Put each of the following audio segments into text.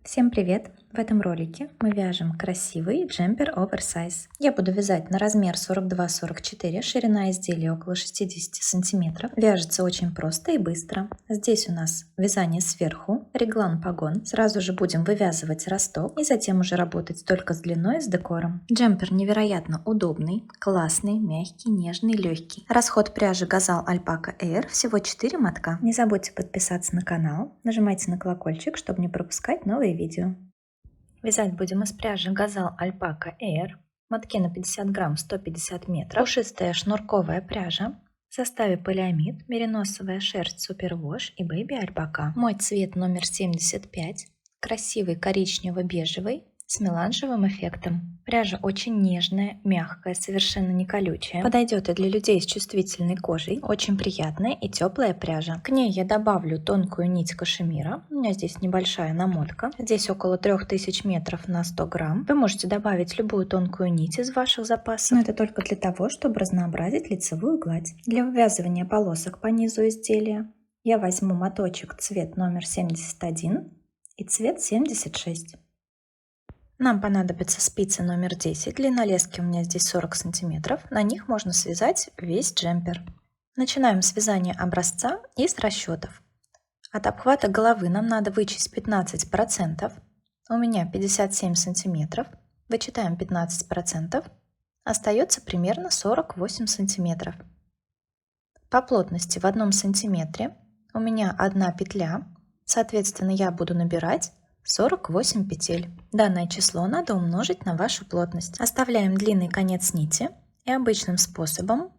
Всем привет! В этом ролике мы вяжем красивый джемпер оверсайз. Я буду вязать на размер 42-44, ширина изделия около 60 сантиметров. Вяжется очень просто и быстро. Здесь у нас вязание сверху, реглан погон. Сразу же будем вывязывать росток и затем уже работать только с длиной и с декором. Джемпер невероятно удобный, классный, мягкий, нежный, легкий. Расход пряжи Газал Альпака Air всего 4 мотка. Не забудьте подписаться на канал, нажимайте на колокольчик, чтобы не пропускать новые видео. Вязать будем из пряжи Газал Альпака Air. Мотки на 50 грамм 150 метров. Пушистая шнурковая пряжа. В составе полиамид, мериносовая шерсть супервош и бэйби альпака. Мой цвет номер 75. Красивый коричнево-бежевый с меланжевым эффектом. Пряжа очень нежная, мягкая, совершенно не колючая. Подойдет и для людей с чувствительной кожей. Очень приятная и теплая пряжа. К ней я добавлю тонкую нить кашемира. У меня здесь небольшая намотка. Здесь около 3000 метров на 100 грамм. Вы можете добавить любую тонкую нить из ваших запасов. Но это только для того, чтобы разнообразить лицевую гладь. Для вывязывания полосок по низу изделия я возьму моточек цвет номер 71 и цвет 76. Нам понадобятся спицы номер 10, длина лески у меня здесь 40 сантиметров, на них можно связать весь джемпер. Начинаем с вязания образца и с расчетов. От обхвата головы нам надо вычесть 15%, у меня 57 сантиметров, вычитаем 15%, остается примерно 48 сантиметров. По плотности в 1 сантиметре у меня 1 петля, соответственно я буду набирать 48 петель. Данное число надо умножить на вашу плотность. Оставляем длинный конец нити и обычным способом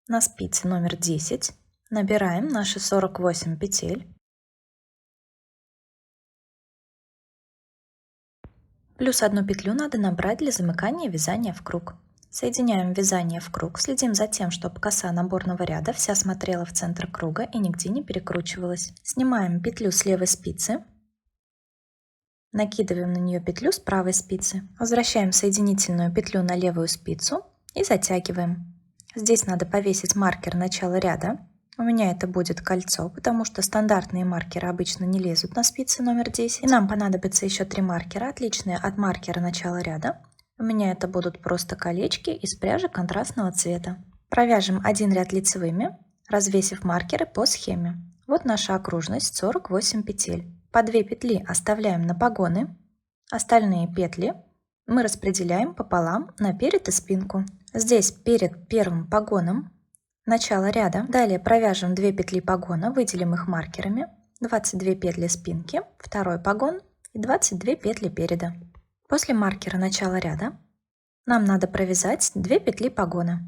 на спице номер 10 набираем наши 48 петель. Плюс 1 петлю надо набрать для замыкания вязания в круг. Соединяем вязание в круг, следим за тем, чтобы коса наборного ряда вся смотрела в центр круга и нигде не перекручивалась. Снимаем петлю с левой спицы. Накидываем на нее петлю с правой спицы, возвращаем соединительную петлю на левую спицу и затягиваем. Здесь надо повесить маркер начала ряда. У меня это будет кольцо, потому что стандартные маркеры обычно не лезут на спицы номер 10. И нам понадобится еще 3 маркера, отличные от маркера начала ряда. У меня это будут просто колечки из пряжи контрастного цвета. Провяжем один ряд лицевыми, развесив маркеры по схеме. Вот наша окружность 48 петель. По 2 петли оставляем на погоны, остальные петли мы распределяем пополам на перед и спинку. Здесь перед первым погоном начало ряда. Далее провяжем 2 петли погона, выделим их маркерами, 22 петли спинки, второй погон и 22 петли переда. После маркера начала ряда нам надо провязать 2 петли погона.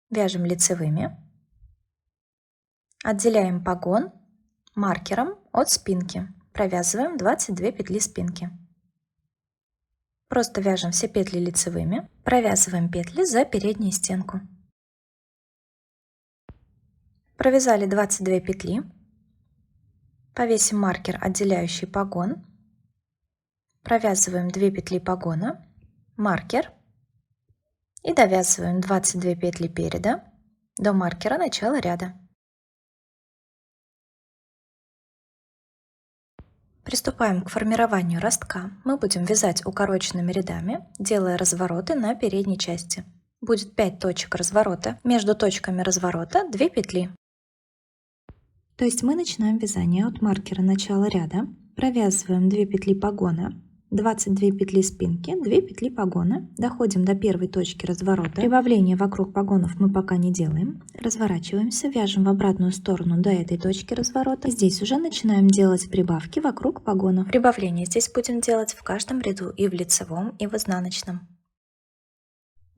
Вяжем лицевыми, отделяем погон маркером от спинки, провязываем 22 петли спинки. Просто вяжем все петли лицевыми, провязываем петли за переднюю стенку. Провязали 22 петли, повесим маркер, отделяющий погон, провязываем 2 петли погона, маркер и довязываем 22 петли переда до маркера начала ряда. Приступаем к формированию ростка. Мы будем вязать укороченными рядами, делая развороты на передней части. Будет 5 точек разворота. Между точками разворота 2 петли. То есть мы начинаем вязание от маркера начала ряда, провязываем 2 петли погона, 22 петли спинки, 2 петли погона, доходим до первой точки разворота. Прибавление вокруг погонов мы пока не делаем. Разворачиваемся, вяжем в обратную сторону до этой точки разворота. Здесь уже начинаем делать прибавки вокруг погонов. Прибавление здесь будем делать в каждом ряду, и в лицевом, и в изнаночном.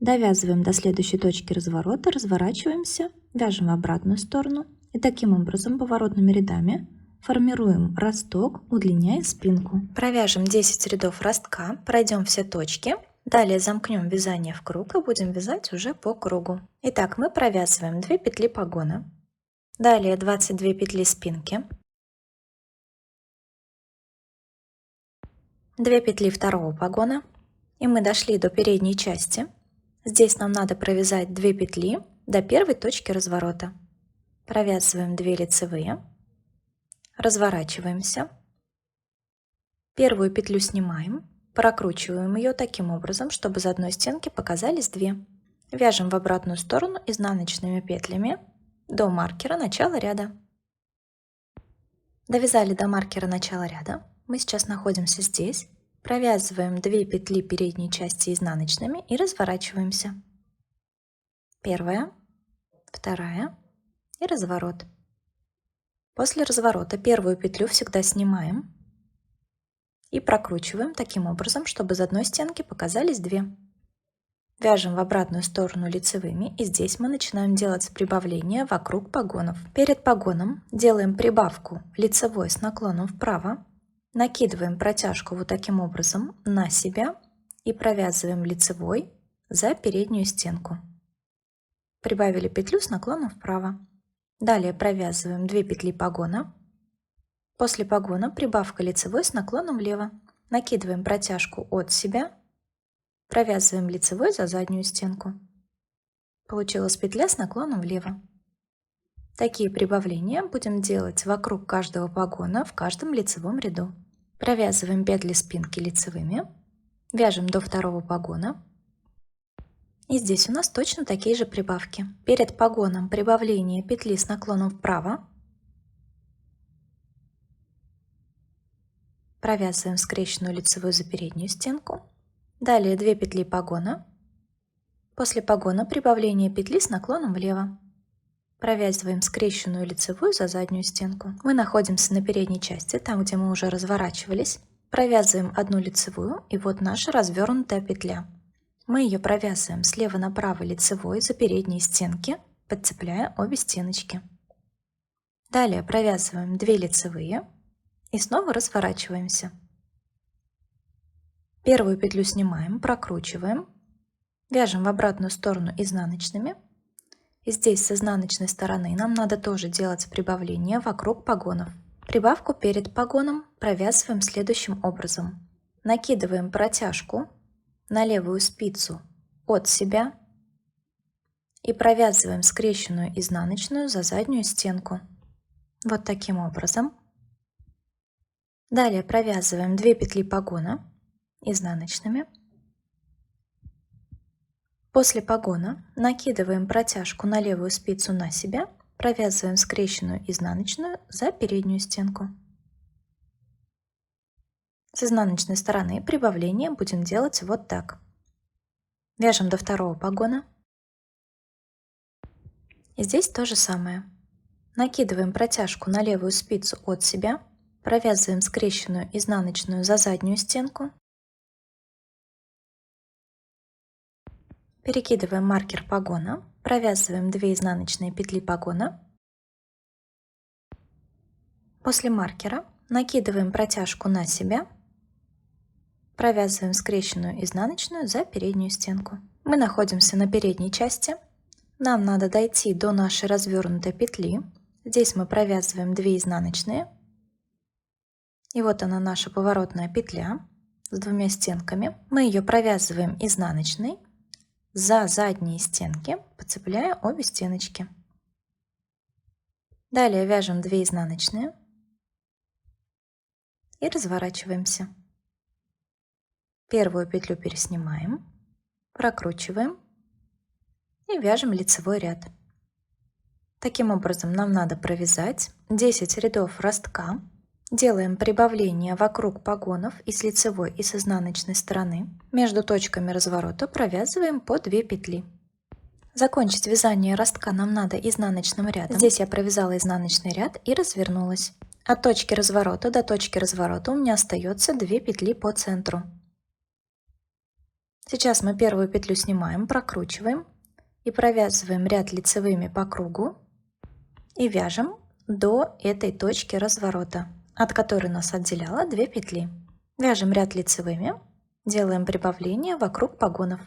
Довязываем до следующей точки разворота, разворачиваемся, вяжем в обратную сторону и таким образом поворотными рядами формируем росток, удлиняя спинку. Провяжем 10 рядов ростка, пройдем все точки, далее замкнем вязание в круг и будем вязать уже по кругу. Итак, мы провязываем 2 петли погона, далее 22 петли спинки, 2 петли второго погона, и мы дошли до передней части. Здесь нам надо провязать 2 петли до первой точки разворота. Провязываем 2 лицевые, разворачиваемся, Первую петлю снимаем, прокручиваем ее таким образом, чтобы из одной стенки показались две. Вяжем в обратную сторону изнаночными петлями до маркера начала ряда. Довязали до маркера начала ряда. Мы сейчас находимся здесь. Провязываем 2 петли передней части изнаночными и разворачиваемся. Первая, вторая и разворот. После разворота первую петлю всегда снимаем и прокручиваем таким образом, чтобы из одной стенки показались две. Вяжем в обратную сторону лицевыми, и здесь мы начинаем делать прибавление вокруг погонов. Перед погоном делаем прибавку лицевой с наклоном вправо, накидываем протяжку вот таким образом на себя и провязываем лицевой за переднюю стенку. Прибавили петлю с наклоном вправо. Далее провязываем 2 петли погона. После погона прибавка лицевой с наклоном влево. Накидываем протяжку от себя. Провязываем лицевой за заднюю стенку. Получилась петля с наклоном влево. Такие прибавления будем делать вокруг каждого погона в каждом лицевом ряду. Провязываем петли спинки лицевыми, вяжем до второго погона. И здесь у нас точно такие же прибавки. Перед погоном прибавление петли с наклоном вправо. Провязываем скрещенную лицевую за переднюю стенку. Далее 2 петли погона. После погона прибавление петли с наклоном влево. Провязываем скрещенную лицевую за заднюю стенку. Мы находимся на передней части, там, где мы уже разворачивались. Провязываем одну лицевую, и вот наша развернутая петля. Мы ее провязываем слева направо лицевой за передние стенки, подцепляя обе стеночки. Далее провязываем 2 лицевые и снова разворачиваемся. Первую петлю снимаем, прокручиваем, вяжем в обратную сторону изнаночными. И здесь с изнаночной стороны нам надо тоже делать прибавление вокруг погонов. Прибавку перед погоном провязываем следующим образом. Накидываем протяжку на левую спицу от себя и провязываем скрещенную изнаночную за заднюю стенку. Вот таким образом. Далее провязываем 2 петли погона изнаночными. После погона накидываем протяжку на левую спицу на себя, провязываем скрещенную изнаночную за переднюю стенку. С изнаночной стороны прибавление будем делать вот так. Вяжем до второго погона. И здесь то же самое. Накидываем протяжку на левую спицу от себя, провязываем скрещенную изнаночную за заднюю стенку. Перекидываем маркер погона, провязываем 2 изнаночные петли погона. После маркера накидываем протяжку на себя, провязываем скрещенную изнаночную за переднюю стенку. Мы находимся на передней части. Нам надо дойти до нашей развернутой петли. Здесь мы провязываем 2 изнаночные. И вот она, наша поворотная петля с 2 стенками. Мы ее провязываем изнаночной за задние стенки, подцепляя обе стеночки. Далее вяжем 2 изнаночные и разворачиваемся. Первую петлю переснимаем, прокручиваем и вяжем лицевой ряд. Таким образом нам надо провязать 10 рядов ростка. Делаем прибавление вокруг погонов и с лицевой, и с изнаночной стороны. Между точками разворота провязываем по 2 петли. Закончить вязание ростка нам надо изнаночным рядом. Здесь я провязала изнаночный ряд и развернулась. От точки разворота до точки разворота у меня остается 2 петли по центру. Сейчас мы первую петлю снимаем, прокручиваем и провязываем ряд лицевыми по кругу и вяжем до этой точки разворота, от которой нас отделяла 2 петли. Вяжем ряд лицевыми, делаем прибавление вокруг погонов.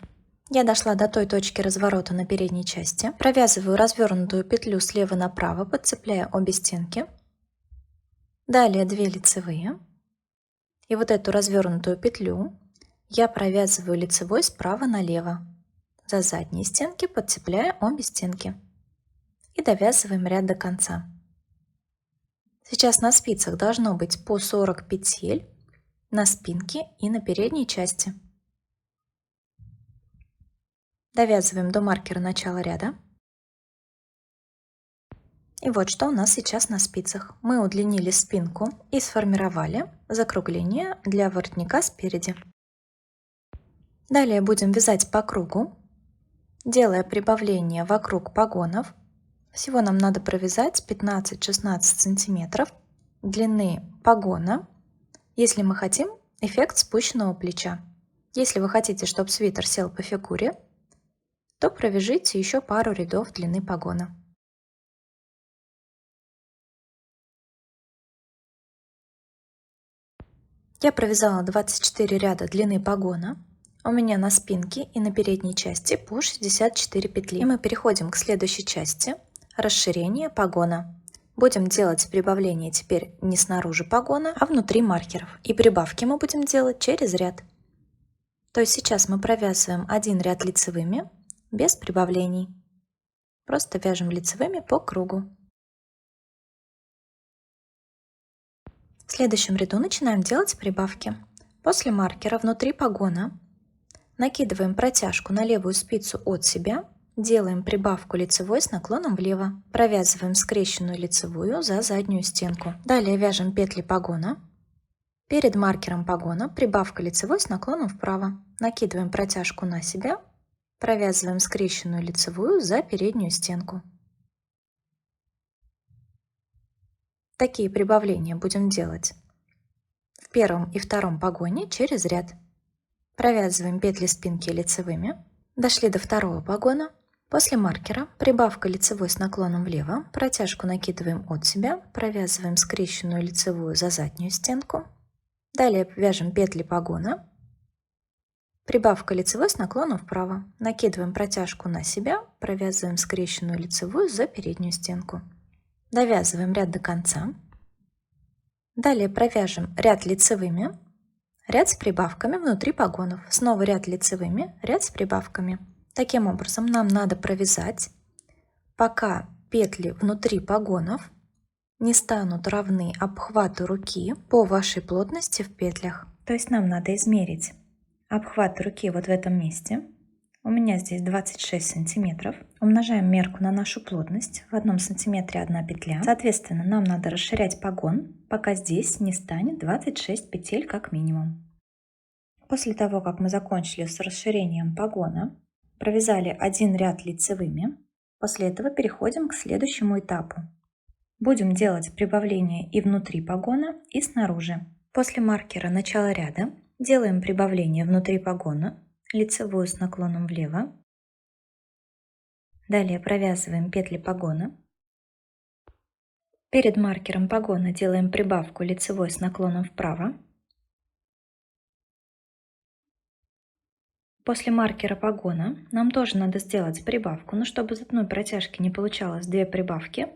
Я дошла до той точки разворота на передней части, провязываю развернутую петлю слева направо, подцепляя обе стенки. Далее 2 лицевые. И вот эту развернутую петлю я провязываю лицевой справа налево, за задние стенки, подцепляя обе стенки. И довязываем ряд до конца. Сейчас на спицах должно быть по 40 петель. на спинке и на передней части. Довязываем до маркера начала ряда. И вот что у нас сейчас на спицах. Мы удлинили спинку и сформировали закругление для воротника спереди. Далее будем вязать по кругу, делая прибавление вокруг погонов. Всего нам надо провязать 15-16 сантиметров длины погона, если мы хотим эффект спущенного плеча. Если вы хотите, чтобы свитер сел по фигуре, то провяжите еще пару рядов длины погона. Я провязала 24 ряда длины погона. У меня на спинке и на передней части по 64 петли. И мы переходим к следующей части – расширение погона. Будем делать прибавление теперь не снаружи погона, а внутри маркеров. И прибавки мы будем делать через ряд. То есть сейчас мы провязываем один ряд лицевыми без прибавлений. Просто вяжем лицевыми по кругу. В следующем ряду начинаем делать прибавки. После маркера внутри погона накидываем протяжку на левую спицу от себя, делаем прибавку лицевой с наклоном влево, провязываем скрещенную лицевую за заднюю стенку. Далее вяжем петли погона. Перед маркером погона прибавка лицевой с наклоном вправо. Накидываем протяжку на себя, провязываем скрещенную лицевую за переднюю стенку. Такие прибавления будем делать в первом и втором погоне через ряд. Провязываем петли спинки лицевыми. Дошли до второго погона. После маркера прибавка лицевой с наклоном влево, протяжку накидываем от себя, провязываем скрещенную лицевую за заднюю стенку. Далее вяжем петли погона. Прибавка лицевой с наклоном вправо. Накидываем протяжку на себя, провязываем скрещенную лицевую за переднюю стенку. Довязываем ряд до конца. Далее провяжем ряд лицевыми, ряд с прибавками внутри погонов. Снова ряд лицевыми, ряд с прибавками. Таким образом нам надо провязать, пока петли внутри погонов не станут равны обхвату руки по вашей плотности в петлях. То есть нам надо измерить обхват руки вот в этом месте. У меня здесь 26 сантиметров. Умножаем мерку на нашу плотность. В 1 сантиметре 1 петля. Соответственно, нам надо расширять погон, пока здесь не станет 26 петель как минимум. После того, как мы закончили с расширением погона, провязали один ряд лицевыми, после этого переходим к следующему этапу. Будем делать прибавление и внутри погона, и снаружи. После маркера начала ряда делаем прибавление внутри погона, лицевую с наклоном влево. Далее провязываем петли погона. Перед маркером погона делаем прибавку лицевой с наклоном вправо. После маркера погона нам тоже надо сделать прибавку, но чтобы из одной протяжки не получалось 2 прибавки,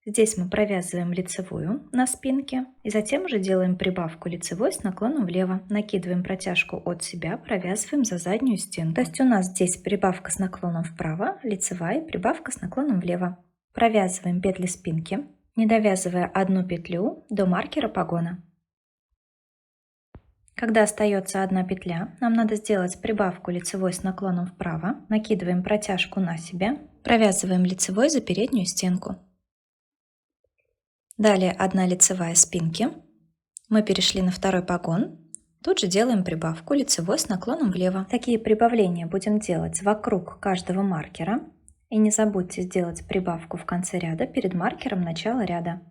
здесь мы провязываем лицевую на спинке и затем уже делаем прибавку лицевой с наклоном влево. Накидываем протяжку от себя, провязываем за заднюю стенку. То есть у нас здесь прибавка с наклоном вправо, лицевая и прибавка с наклоном влево. Провязываем петли спинки, не довязывая одну петлю до маркера погона. Когда остается одна петля, нам надо сделать прибавку лицевой с наклоном вправо, накидываем протяжку на себя, провязываем лицевой за переднюю стенку. Далее 1 лицевая спинки. Мы перешли на второй погон. Тут же делаем прибавку лицевой с наклоном влево. Такие прибавления будем делать вокруг каждого маркера. И не забудьте сделать прибавку в конце ряда перед маркером начала ряда.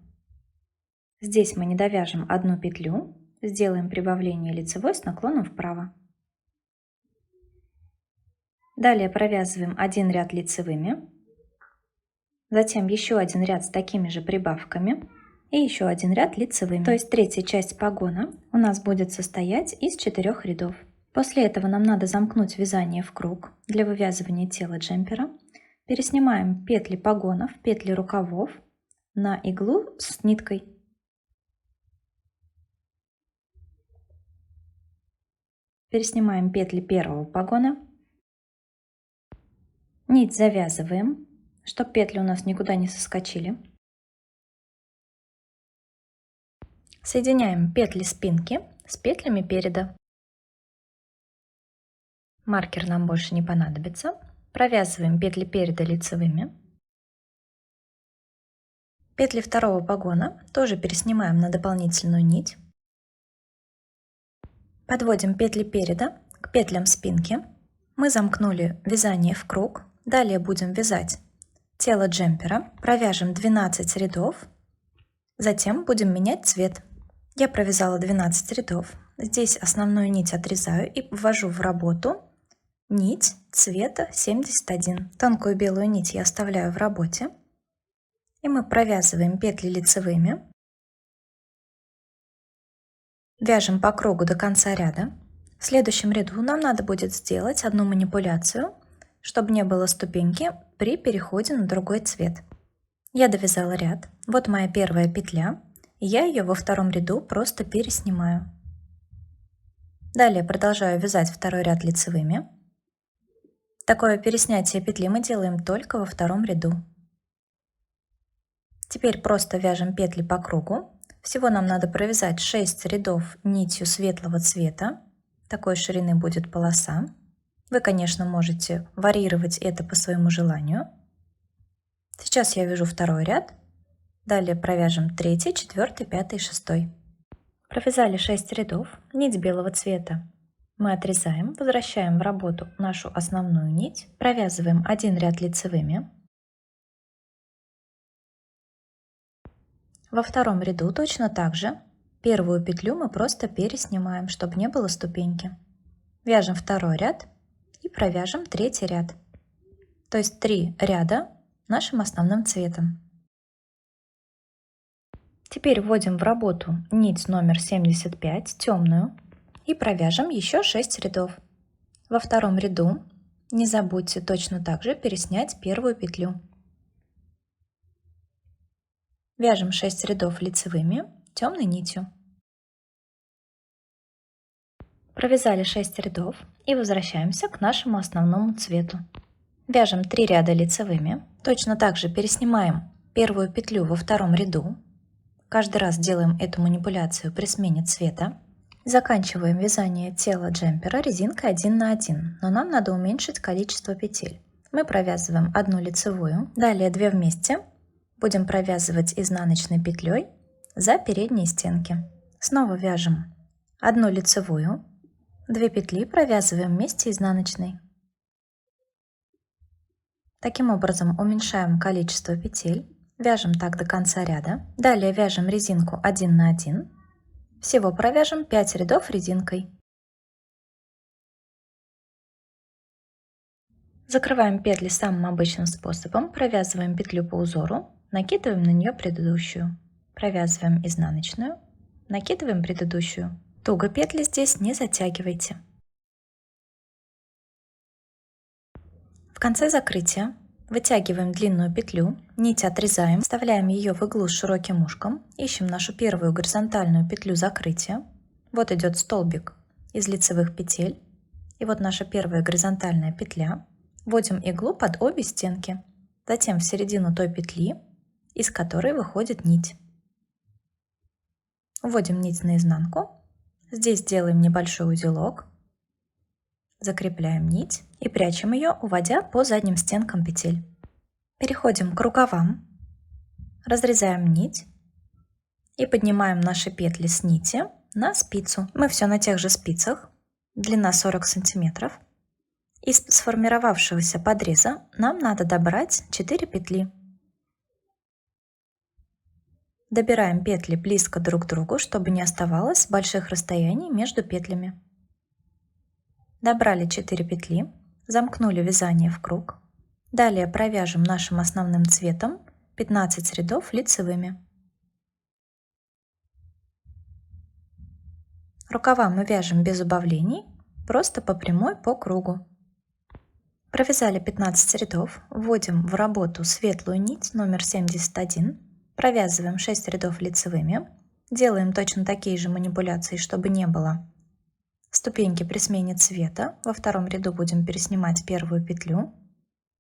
Здесь мы не довяжем одну петлю. Сделаем прибавление лицевой с наклоном вправо. Далее провязываем один ряд лицевыми. Затем еще один ряд с такими же прибавками и еще один ряд лицевыми. То есть третья часть погона у нас будет состоять из 4 рядов. После этого нам надо замкнуть вязание в круг для вывязывания тела джемпера. Переснимаем петли погонов, петли рукавов на иглу с ниткой. Переснимаем петли первого погона. Нить завязываем, чтобы петли у нас никуда не соскочили. Соединяем петли спинки с петлями переда. Маркер нам больше не понадобится. Провязываем петли переда лицевыми. Петли второго погона тоже переснимаем на дополнительную нить. Подводим петли переда к петлям спинки. Мы замкнули вязание в круг. Далее будем вязать тело джемпера. Провяжем 12 рядов. Затем будем менять цвет. Я провязала 12 рядов. Здесь основную нить отрезаю и ввожу в работу нить цвета 71. Тонкую белую нить я оставляю в работе. И мы провязываем петли лицевыми. Вяжем по кругу до конца ряда. В следующем ряду нам надо будет сделать одну манипуляцию, чтобы не было ступеньки при переходе на другой цвет. Я довязала ряд. Вот моя первая петля. И я ее во втором ряду просто переснимаю. Далее продолжаю вязать второй ряд лицевыми. Такое переснятие петли мы делаем только во втором ряду. Теперь просто вяжем петли по кругу. Всего нам надо провязать 6 рядов нитью светлого цвета. Такой ширины будет полоса. Вы, конечно, можете варьировать это по своему желанию. Сейчас я вяжу второй ряд. Далее провяжем 3, 4, 5, 6. Провязали 6 рядов. Нить белого цвета мы отрезаем, возвращаем в работу нашу основную нить, провязываем один ряд лицевыми. Во втором ряду точно так же первую петлю мы просто переснимаем, чтобы не было ступеньки. Вяжем второй ряд и провяжем третий ряд. То есть 3 ряда нашим основным цветом. Теперь вводим в работу нить номер 75, темную, и провяжем еще 6 рядов. Во втором ряду не забудьте точно так же переснять первую петлю. Вяжем 6 рядов лицевыми темной нитью. Провязали 6 рядов и возвращаемся к нашему основному цвету. Вяжем 3 ряда лицевыми. Точно так же переснимаем первую петлю во втором ряду. Каждый раз делаем эту манипуляцию при смене цвета. Заканчиваем вязание тела джемпера резинкой 1 на 1, но нам надо уменьшить количество петель. Мы провязываем одну лицевую, далее 2 вместе. Будем провязывать изнаночной петлей за передние стенки. Снова вяжем одну лицевую, 2 петли провязываем вместе изнаночной. Таким образом уменьшаем количество петель. Вяжем так до конца ряда. Далее вяжем резинку 1 на 1. Всего провяжем 5 рядов резинкой. Закрываем петли самым обычным способом. Провязываем петлю по узору, накидываем на нее предыдущую. Провязываем изнаночную, накидываем предыдущую. Туго петли здесь не затягивайте. В конце закрытия вытягиваем длинную петлю, нить отрезаем, вставляем ее в иглу с широким ушком, ищем нашу первую горизонтальную петлю закрытия. Вот идет столбик из лицевых петель. И вот наша первая горизонтальная петля. Вводим иглу под обе стенки, затем в середину той петли, из которой выходит нить. Вводим нить наизнанку. Здесь делаем небольшой узелок. Закрепляем нить и прячем ее, уводя по задним стенкам петель. Переходим к рукавам, разрезаем нить и поднимаем наши петли с нити на спицу. Мы все на тех же спицах, длина 40 сантиметров. Из сформировавшегося подреза нам надо добрать 4 петли. Добираем петли близко друг к другу, чтобы не оставалось больших расстояний между петлями. Добрали 4 петли, замкнули вязание в круг. Далее провяжем нашим основным цветом 15 рядов лицевыми. Рукава мы вяжем без убавлений, просто по прямой по кругу. Провязали 15 рядов, вводим в работу светлую нить номер 71, провязываем 6 рядов лицевыми, делаем точно такие же манипуляции, чтобы не было ступеньки при смене цвета. Во втором ряду будем переснимать первую петлю,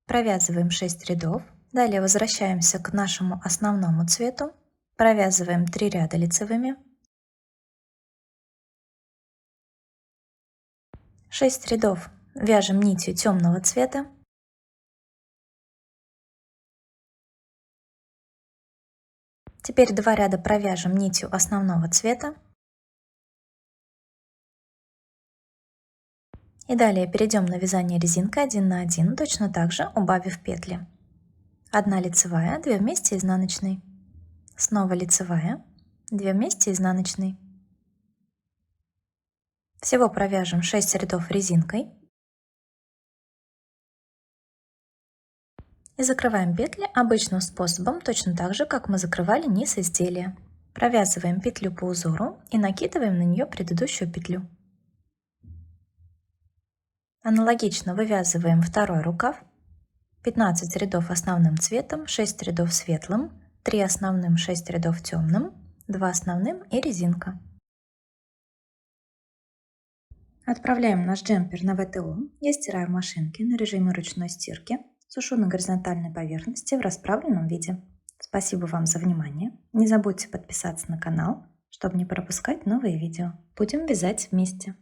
провязываем 6 рядов, далее возвращаемся к нашему основному цвету, провязываем 3 ряда лицевыми, 6 рядов вяжем нитью темного цвета. Теперь 2 ряда провяжем нитью основного цвета. И далее перейдем на вязание резинкой 1 на 1, точно так же убавив петли. 1 лицевая, 2 вместе изнаночной. Снова лицевая, 2 вместе изнаночной. Всего провяжем 6 рядов резинкой. И закрываем петли обычным способом, точно так же, как мы закрывали низ изделия. Провязываем петлю по узору и накидываем на нее предыдущую петлю. Аналогично вывязываем второй рукав. 15 рядов основным цветом, 6 рядов светлым, 3 основным, 6 рядов темным, 2 основным и резинка. Отправляем наш джемпер на ВТО. Я стираю в машинке на режиме ручной стирки. Сушу на горизонтальной поверхности в расправленном виде. Спасибо вам за внимание. Не забудьте подписаться на канал, чтобы не пропускать новые видео. Будем вязать вместе.